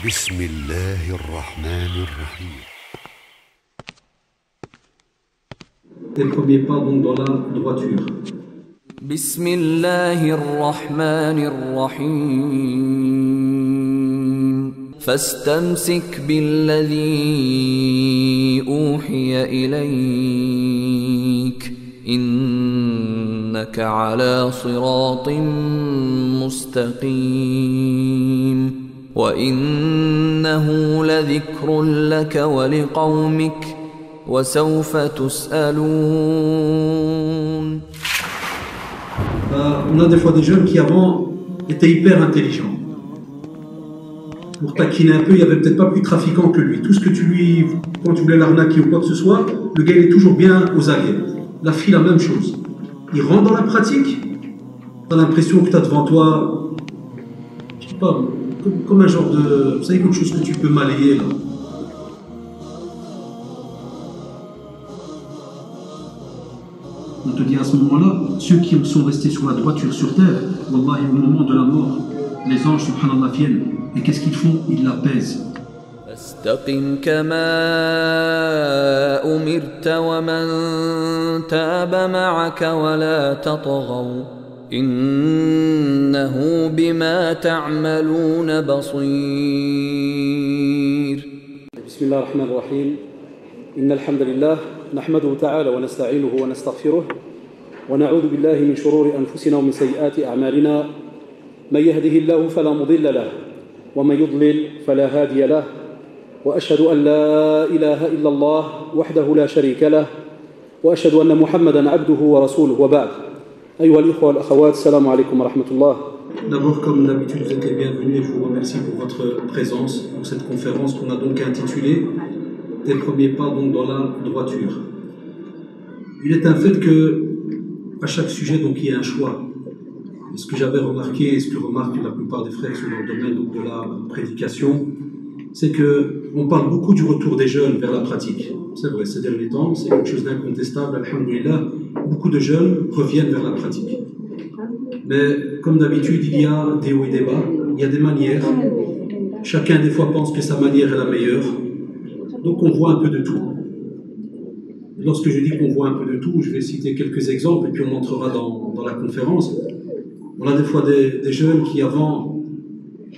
بسم الله الرحمن الرحيم. Les premiers pas donc dans la droiture. بسم الله الرحمن الرحيم فاستمسك بالذي أوحي إليك إنك على صراط مستقيم وإنه لذكر لك ولقومك وسوف تسألون. On a des fois des jeunes qui avant étaient hyper intelligents. Pour taquiner un peu, il n'y avait peut-être pas plus trafiquant que lui. Tout ce que quand tu voulais l'arnaquer ou quoi que ce soit, le gars il est toujours bien aux aguets. La fille, la même chose. Il rentre dans la pratique, tu as l'impression que tu as devant toi, je sais pas, comme un genre de, vous savez, quelque chose que tu peux malayer là. On te dit à ce moment-là, ceux qui sont restés sur la droiture sur terre, wallahi, au moment de la mort, les anges, subhanallah, viennent. Et qu'est-ce qu'ils font? Ils l'apaisent. فاستقم كما أمرت ومن تاب معك ولا تطغوا إنه بما تعملون بصير. بسم الله الرحمن الرحيم إن الحمد لله نحمده تعالى ونستعينه ونستغفره ونعوذ بالله من شرور أنفسنا ومن سيئات أعمالنا من يهده الله فلا مضل له ومن يضلل فلا هادي له وأشهد أن لا إله إلا الله وحده لا شريك له وأشهد أن محمدًا عبده ورسوله وبعد أيها الإخوة والأخوات السلام عليكم ورحمة الله. D'abord, comme d'habitude, vous êtes les bienvenus et je vous remercie pour votre présence pour cette conférence qu'on a donc intitulée « Des premiers pas donc dans la droiture ». Il est un fait que à chaque sujet donc il y a un choix. Et ce que j'avais remarqué et ce que remarquent la plupart des frères sur le domaine donc, de la prédication, c'est qu'on parle beaucoup du retour des jeunes vers la pratique. C'est vrai, ces derniers temps, c'est quelque chose d'incontestable, alhamdoulilah, beaucoup de jeunes reviennent vers la pratique. Mais comme d'habitude, il y a des hauts et des bas, il y a des manières. Chacun des fois pense que sa manière est la meilleure. Donc on voit un peu de tout. Lorsque je dis qu'on voit un peu de tout, je vais citer quelques exemples et puis on entrera dans la conférence. On a des fois des jeunes qui avant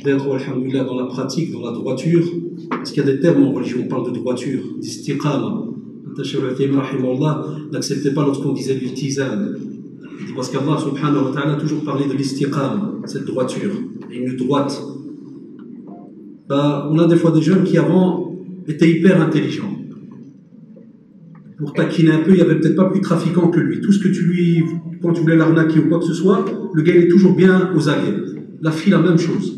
d'être, alhamdoulilah, dans la pratique, dans la droiture, parce qu'il y a des termes en religion, on parle de droiture, d'istiqama. N'acceptez pas lorsqu'on disait l'iltizam. Parce qu'Allah subhanahu wa ta'ala a toujours parlé de l'istiqama, cette droiture, une droite. On a des fois des jeunes qui avant étaient hyper intelligents. Pour taquiner un peu, il n'y avait peut-être pas plus trafiquant que lui. Tout ce que quand tu voulais l'arnaquer ou quoi que ce soit, le gars il est toujours bien aux aguets. La fille, la même chose.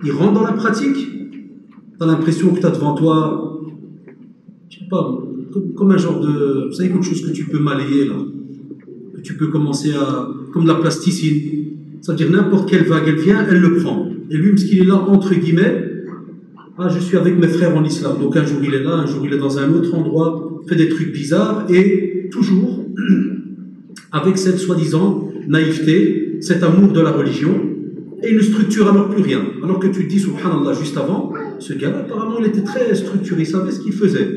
Il rentre dans la pratique, tu as l'impression que tu as devant toi, je sais pas, comme un genre de, vous savez, quelque chose que tu peux malayer là. Que tu peux commencer comme de la plasticine. C'est-à-dire n'importe quelle vague, elle vient, elle le prend. Et lui, parce qu'il est là, entre guillemets, je suis avec mes frères en islam. Donc un jour il est là, un jour il est dans un autre endroit, fait des trucs bizarres, et toujours avec cette soi-disant naïveté, cet amour de la religion, et il ne structure alors plus rien. Alors que tu te dis, subhanallah, juste avant, ce gars-là, apparemment, il était très structuré, il savait ce qu'il faisait.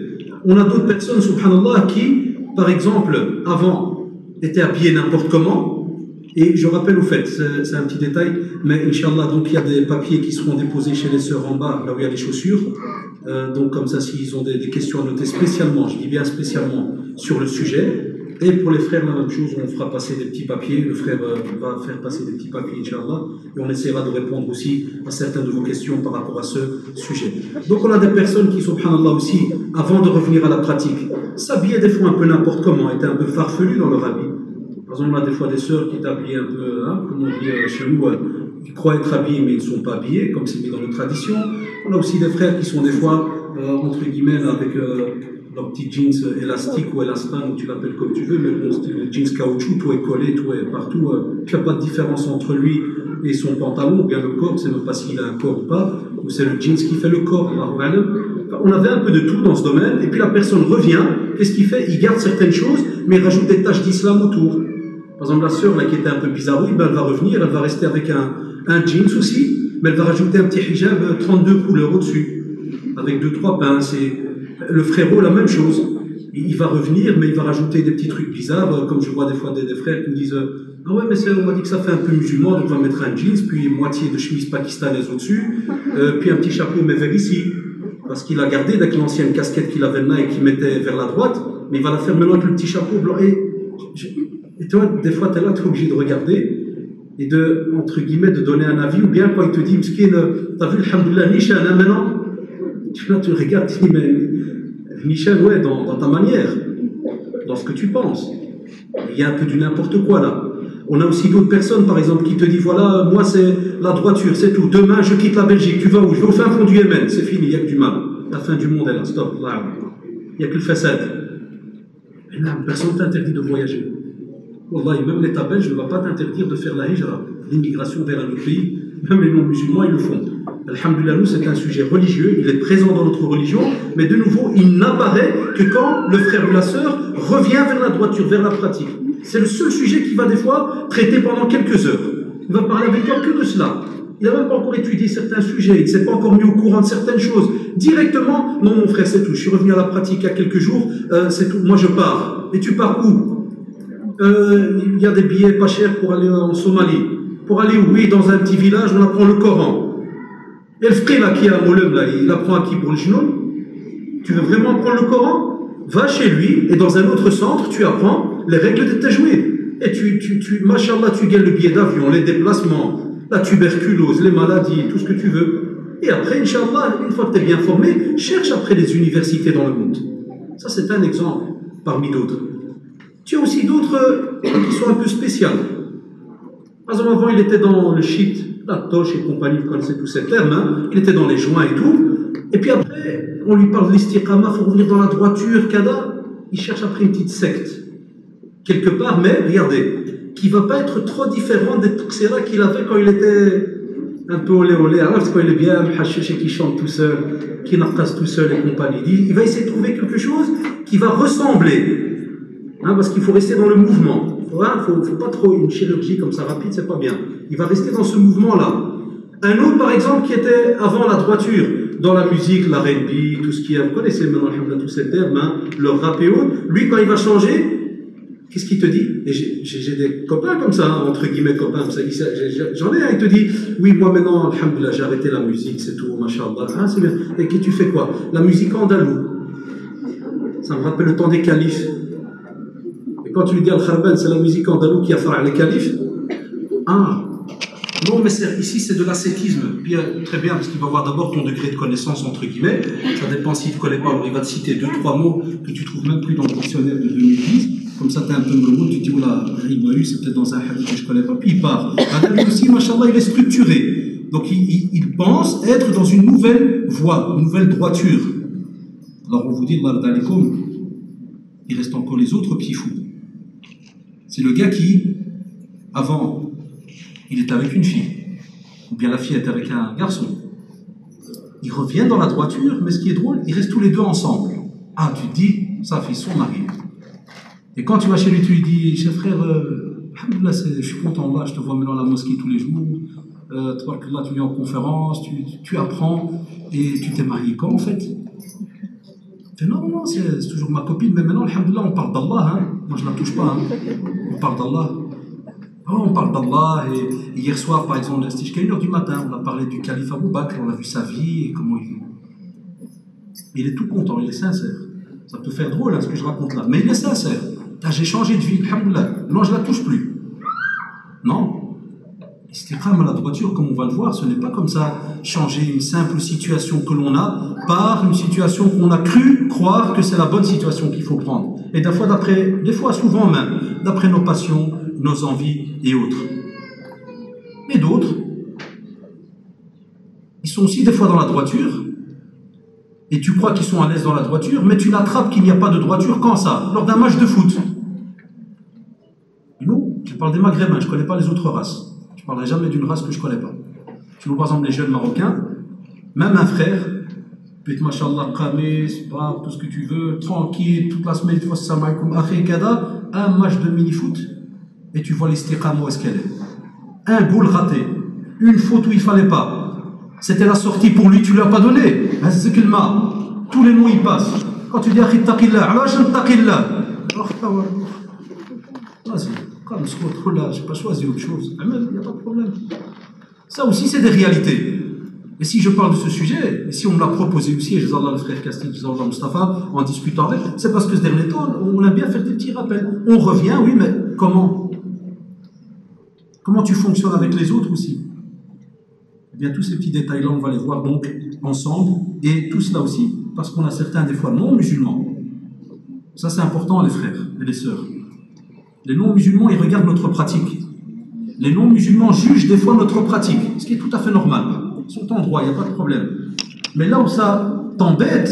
On a d'autres personnes, subhanallah, qui, par exemple, avant, étaient habillées n'importe comment. Et je rappelle au fait, c'est un petit détail, mais Inch'Allah, donc il y a des papiers qui seront déposés chez les sœurs en bas, là où il y a les chaussures. Donc comme ça, s'ils ont des questions à noter spécialement, je dis bien spécialement, sur le sujet. Et pour les frères, la même chose, on fera passer des petits papiers, le frère va faire passer des petits papiers, Inch'Allah, et on essaiera de répondre aussi à certaines de vos questions par rapport à ce sujet. Donc on a des personnes qui, subhanallah aussi, avant de revenir à la pratique, s'habillaient des fois un peu n'importe comment, étaient un peu farfelus dans leur habit. Par exemple, on a des fois des sœurs qui t'habillent un peu, comme on dit chez nous, qui croient être habillés mais ils ne sont pas habillés, comme c'est mis dans nos traditions. On a aussi des frères qui sont des fois, entre guillemets, avec leurs petits jeans élastiques ou élastans, tu l'appelles comme tu veux, mais bon, le jeans caoutchouc, tout est collé, tout est partout. Il n'y a pas de différence entre lui et son pantalon, ou bien le corps, c'est même pas s'il a un corps ou pas, ou c'est le jeans qui fait le corps. On avait un peu de tout dans ce domaine, et puis la personne revient, qu'est-ce qu'il fait? Il garde certaines choses, mais il rajoute des taches d'islam autour. Par exemple, la sœur là, qui était un peu bizarre, elle va revenir, elle va rester avec un jeans aussi, mais elle va rajouter un petit hijab 32 couleurs au-dessus, avec 2-3 pinces. Et le frérot, la même chose. Il va revenir, mais il va rajouter des petits trucs bizarres, comme je vois des fois des frères qui me disent ah ouais, mais on m'a dit que ça fait un peu musulman, donc on va mettre un jeans, puis moitié de chemise pakistanaise au-dessus, puis un petit chapeau, mais vers ici. Parce qu'il a gardé avec l'ancienne casquette qu'il avait là et qu'il mettait vers la droite, mais il va la faire maintenant avec le petit chapeau blanc. Et toi, des fois, tu es là, tu es obligé de regarder et de, entre guillemets, de donner un avis, ou bien quand il te dit, t'as vu, alhamdoulilah, Nishan, hein, maintenant tu le regardes, tu dis, mais Nishan, ouais, dans ta manière, dans ce que tu penses. Il y a un peu du n'importe quoi là. On a aussi d'autres personnes, par exemple, qui te disent voilà, moi c'est la droiture, c'est tout. Demain je quitte la Belgique, tu vas où? Je vais au fin fond du Yémen, c'est fini, il n'y a que du mal. La fin du monde est là, stop, là. Il n'y a que le façade. Et là, personne ne t'interdit de voyager. Wallah, même l'État belge ne va pas t'interdire de faire la hijra, l'immigration vers un autre pays. Même les non-musulmans, ils le font. Alhamdulillah, nous, c'est un sujet religieux, il est présent dans notre religion, mais de nouveau, il n'apparaît que quand le frère ou la sœur revient vers la droiture, vers la pratique. C'est le seul sujet qu'il va des fois traiter pendant quelques heures. Il va parler avec toi que de cela. Il n'a même pas encore étudié certains sujets, il ne s'est pas encore mis au courant de certaines choses. Directement, non mon frère, c'est tout. Je suis revenu à la pratique il y a quelques jours, c'est tout. Moi je pars. Et tu pars où? Il y a des billets pas chers pour aller en Somalie. Pour aller où? Oui, dans un petit village, on apprend le Coran. Et le frère là qui est à Moulem, là, il apprend à qui pour le genou? Tu veux vraiment apprendre le Coran? Va chez lui et dans un autre centre, tu apprends les règles de tajwid. Et machallah, tu gagnes le billet d'avion, les déplacements, la tuberculose, les maladies, tout ce que tu veux. Et après, Inch'Allah, une fois que tu es bien formé, cherche après les universités dans le monde. Ça, c'est un exemple parmi d'autres. Tu as aussi d'autres qui sont un peu spéciales. Par exemple, avant, il était dans le shit, la toche et compagnie, vous connaissez tous ces termes, hein. Il était dans les joints et tout. Et puis après, on lui parle de l'istiqama, il faut revenir dans la droiture, kada. Il cherche après une petite secte. Quelque part, mais regardez, qui ne va pas être trop différent des tuxera qu'il avait quand il était un peu olé olé. Alors, c'est quand il est bien hachiche et qui chante tout seul, qui n'apparaisse tout seul et compagnie. Il va essayer de trouver quelque chose qui va ressembler. Hein, parce qu'il faut rester dans le mouvement. Il ne faut pas trop une chirurgie comme ça rapide, c'est pas bien. Il va rester dans ce mouvement-là. Un autre, par exemple, qui était avant la droiture, dans la musique, la R&B, tout ce qui est, vous connaissez maintenant tous ces termes, hein, le rap et autres, lui, quand il va changer, qu'est-ce qu'il te dit? Et j'ai des copains comme ça, hein, entre guillemets copains, j'en ai un, il te dit, oui, moi maintenant, alhamdoulilah, j'ai arrêté la musique, c'est tout, machallah. Ah, c'est bien. Et qui tu fais quoi? La musique andalouse. Ça me rappelle le temps des califes. Et quand tu lui dis al-Kharban, c'est la musique andalouse qui a fait les califes. Ah, non, mais ici c'est de l'ascétisme. Bien, très bien, parce qu'il va voir d'abord ton degré de connaissance, entre guillemets. Ça dépend s'il ne te connaît pas, alors il va te citer 2-3 mots que tu ne trouves même plus dans le dictionnaire de 2010. Comme ça, tu es un peu melou, tu te dis, oula, il m'a eu, c'est peut-être dans un hadith que je ne connais pas. Puis il part. Lui aussi, machallah, il est structuré. Donc il pense être dans une nouvelle voie, une nouvelle droiture. Alors on vous dit, il reste encore les autres petits fous. C'est le gars qui, avant, il est avec une fille, ou bien la fille est avec un garçon. Ils reviennent dans la droiture, mais ce qui est drôle, ils restent tous les deux ensemble. Ah, tu te dis, ça fait son mari. Et quand tu vas chez lui, tu lui dis, cher frère, je suis content là, je te vois maintenant à la mosquée tous les jours, là tu viens en conférence, tu apprends, et tu t'es marié quand en fait? Non, c'est toujours ma copine, mais maintenant, alhamdoulilah, on parle d'Allah, hein. Moi je ne la touche pas, hein. On parle d'Allah. Oh, on parle d'Allah, et hier soir, par exemple, jusqu'à 1h du matin, on a parlé du calife Abou Bakr, on a vu sa vie, et comment il est tout content, il est sincère. Ça peut faire drôle, hein, ce que je raconte là, mais il est sincère. J'ai changé de vie, alhamdoulilah. Non, je ne la touche plus. Non. L'istiqama, la droiture, comme on va le voir, ce n'est pas comme ça changer une simple situation que l'on a par une situation qu'on a cru croire que c'est la bonne situation qu'il faut prendre. Et des fois, souvent même, d'après nos passions, nos envies et autres. Mais d'autres, ils sont aussi des fois dans la droiture, et tu crois qu'ils sont à l'aise dans la droiture, mais tu l'attrapes qu'il n'y a pas de droiture quand ça? Lors d'un match de foot. Et nous, je parle des Maghrébins, je ne connais pas les autres races. Je ne parlerai jamais d'une race que je ne connais pas. Tu vois, par exemple, les jeunes Marocains, même un frère, peut être, machallah, qamis, brave, tout ce que tu veux, tranquille, toute la semaine, tu vois, salam alaikum, akhi, kada, un match de mini-foot, et tu vois l'istiqama où est-ce qu'elle est. Un goal raté, une faute où il ne fallait pas, C'était la sortie pour lui, tu ne lui as pas donné. Tous les noms y passent. Quand tu dis Akhi taqillah, alash taqillah. Vas-y, comme ce qu'on là, je n'ai pas choisi autre chose. Il n'y a pas de problème. Ça aussi, c'est des réalités. Et si je parle de ce sujet, et si on me l'a proposé aussi, et Jazallah le frère Castille, Jazallah Mustafa, en discutant avec, c'est parce que ce dernier temps, on aime bien faire des petits rappels. On revient, oui, mais comment tu fonctionnes avec les autres aussi? Eh bien, tous ces petits détails-là, on va les voir donc ensemble, et tout cela aussi, parce qu'on a certains, des fois, non-musulmans. Ça, c'est important, les frères et les sœurs. Les non-musulmans, ils regardent notre pratique. Les non-musulmans jugent des fois notre pratique, ce qui est tout à fait normal. Ils sont en droit, il n'y a pas de problème. Mais là où ça t'embête,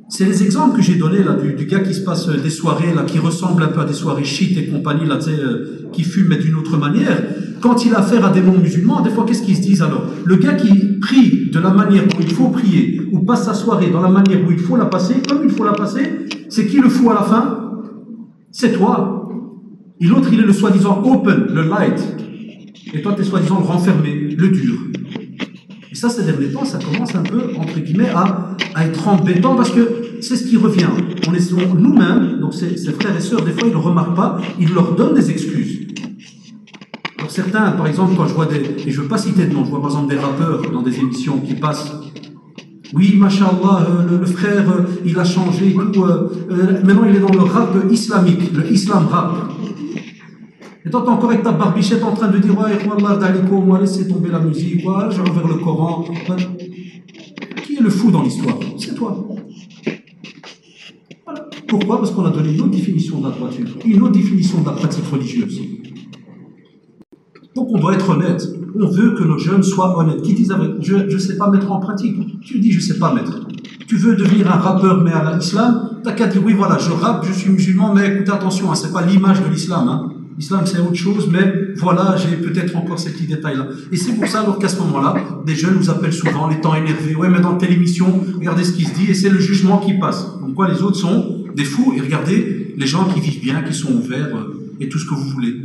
c'est les exemples que j'ai donnés là, du gars qui se passe des soirées, là, qui ressemblent un peu à des soirées shit et compagnie, là, qui fument mais d'une autre manière. Quand il a affaire à des non-musulmans, des fois, qu'est-ce qu'ils se disent alors? Le gars qui prie de la manière où il faut prier, ou passe sa soirée dans la manière où il faut la passer, comme il faut la passer, c'est qui le fou à la fin? C'est toi. Et l'autre, il est le soi-disant open, le light. Et toi, tu es soi-disant le renfermé, le dur. Et ça, ces derniers temps, ça commence un peu, entre guillemets, à être embêtant parce que c'est ce qui revient. On est nous-mêmes, donc ces frères et sœurs, des fois, ils ne le remarquent pas, ils leur donnent des excuses. Alors certains, par exemple, quand je vois et je ne veux pas citer de nom, je vois par exemple des rappeurs dans des émissions qui passent. Oui, mashallah, le frère, il a changé et tout. Maintenant, il est dans le rap islamique, le islam rap. Et toi, t'es encore avec ta barbichette en train de dire ouais, moi, laissez tomber la musique, ouais, j'ai ouvert le Coran. Qui est le fou dans l'histoire? C'est toi. Voilà. Pourquoi? Parce qu'on a donné une autre définition de la droiture, une autre définition de la pratique religieuse. Donc on doit être honnête. On veut que nos jeunes soient honnêtes. Qui disent je ne sais pas mettre en pratique. Tu dis je ne sais pas mettre. Tu veux devenir un rappeur mais à l'islam, t'as qu'à dire oui voilà, je rappe, je suis musulman, mais écoutez attention, hein, c'est pas l'image de l'islam. Hein. L'islam c'est autre chose, mais voilà, j'ai peut-être encore ces petits détails-là. Et c'est pour ça alors qu'à ce moment-là, des jeunes nous appellent souvent, les temps énervés. Ouais, mais dans telle émission, regardez ce qui se dit, et c'est le jugement qui passe. Donc quoi, les autres sont des fous, et regardez les gens qui vivent bien, qui sont ouverts, et tout ce que vous voulez.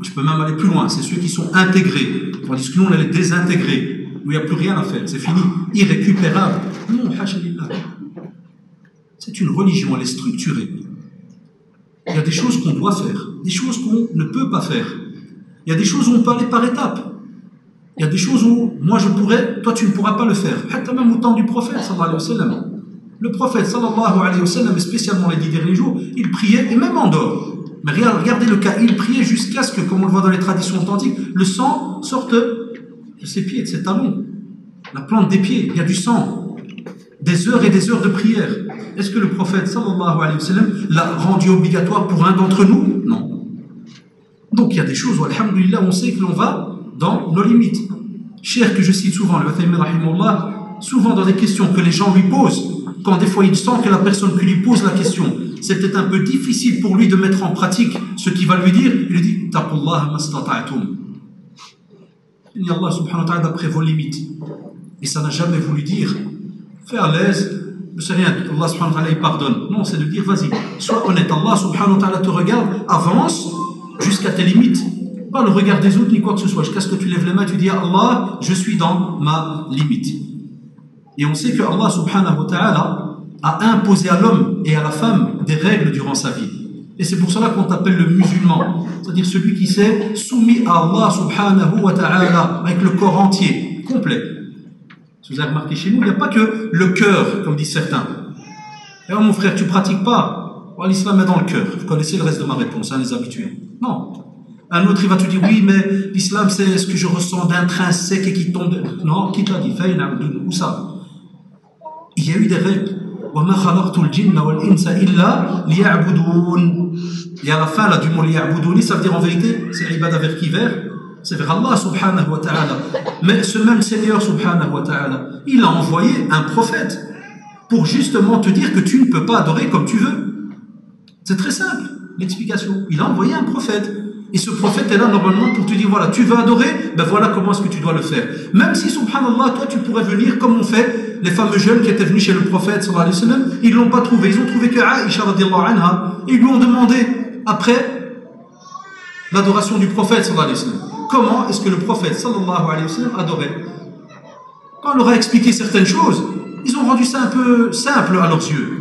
Je peux même aller plus loin, c'est ceux qui sont intégrés. Tandis que nous, on est les désintégrés, où il n'y a plus rien à faire, c'est fini, irrécupérable. Non, hachalillah. C'est une religion, elle est structurée. Il y a des choses qu'on doit faire, des choses qu'on ne peut pas faire. Il y a des choses où on peut aller par étapes. Il y a des choses où, moi je pourrais, toi tu ne pourras pas le faire. Même au temps du prophète, sallallahu alayhi wa sallam. Le prophète, sallallahu alayhi wa sallam, spécialement les 10 derniers jours, il priait, et même en dehors. Mais regardez le cas, il priait jusqu'à ce que, comme on le voit dans les traditions authentiques, le sang sorte de ses pieds, de ses talons. La plante des pieds, il y a du sang. Des heures et des heures de prière. Est-ce que le prophète, sallallahu alayhi wa sallam, l'a rendu obligatoire pour un d'entre nous? Non. Donc il y a des choses où, alhamdulillah, on sait que l'on va dans nos limites. Cher que je cite souvent, le Uthaymin rahimahullah, souvent dans des questions que les gens lui posent, quand des fois il sent que la personne qui lui pose la question, c'est peut-être un peu difficile pour lui de mettre en pratique ce qu'il va lui dire, il lui dit Taqullah mastata'tum. Il dit Allah subhanahu wa ta'ala d'après vos limites. Et ça n'a jamais voulu dire fais à l'aise, c'est rien, Allah subhanahu wa ta'ala il pardonne. Non, c'est de dire vas-y, sois honnête. Allah subhanahu wa ta'ala te regarde, avance jusqu'à tes limites. Pas le regard des autres ni quoi que ce soit. Jusqu'à ce que tu lèves les mains, tu dis Allah, je suis dans ma limite. Et on sait que Allah subhanahu wa ta'ala a imposé à l'homme et à la femme des règles durant sa vie. Et c'est pour cela qu'on t'appelle le musulman, c'est-à-dire celui qui s'est soumis à Allah subhanahu wa ta'ala avec le corps entier, complet. Si vous avez remarqué chez nous, il n'y a pas que le cœur, comme disent certains. Et oh, mon frère, tu ne pratiques pas. Oh, l'islam est dans le cœur. Vous connaissez le reste de ma réponse, hein, les habitués. Non. Un autre, il va te dire, oui, mais l'islam, c'est ce que je ressens d'intrinsèque et qui tombe. Non, qui t'a dit? Où ça? Il y a eu des règles. Et à la fin là, du mot liya'budouni, ça veut dire en vérité, c'est l'ibada vers qui vers? C'est vers Allah subhanahu wa ta'ala. Mais ce même Seigneur subhanahu wa ta'ala, il a envoyé un prophète pour justement te dire que tu ne peux pas adorer comme tu veux. C'est très simple, l'explication. Il a envoyé un prophète. Et ce prophète est là normalement pour te dire, voilà, tu veux adorer, ben voilà comment est-ce que tu dois le faire. Même si, subhanallah, toi tu pourrais venir comme on fait les fameux jeunes qui étaient venus chez le prophète, sallallahu alayhi wa sallam, ils ne l'ont pas trouvé. Ils ont trouvé que Aïcha, radiyallahu anha, ils lui ont demandé, après l'adoration du prophète, sallallahu alayhi wa sallam. comment est-ce que le prophète sallallahu alayhi wa sallam adorait. Quand on leur a expliqué certaines choses, ils ont rendu ça un peu simple à leurs yeux.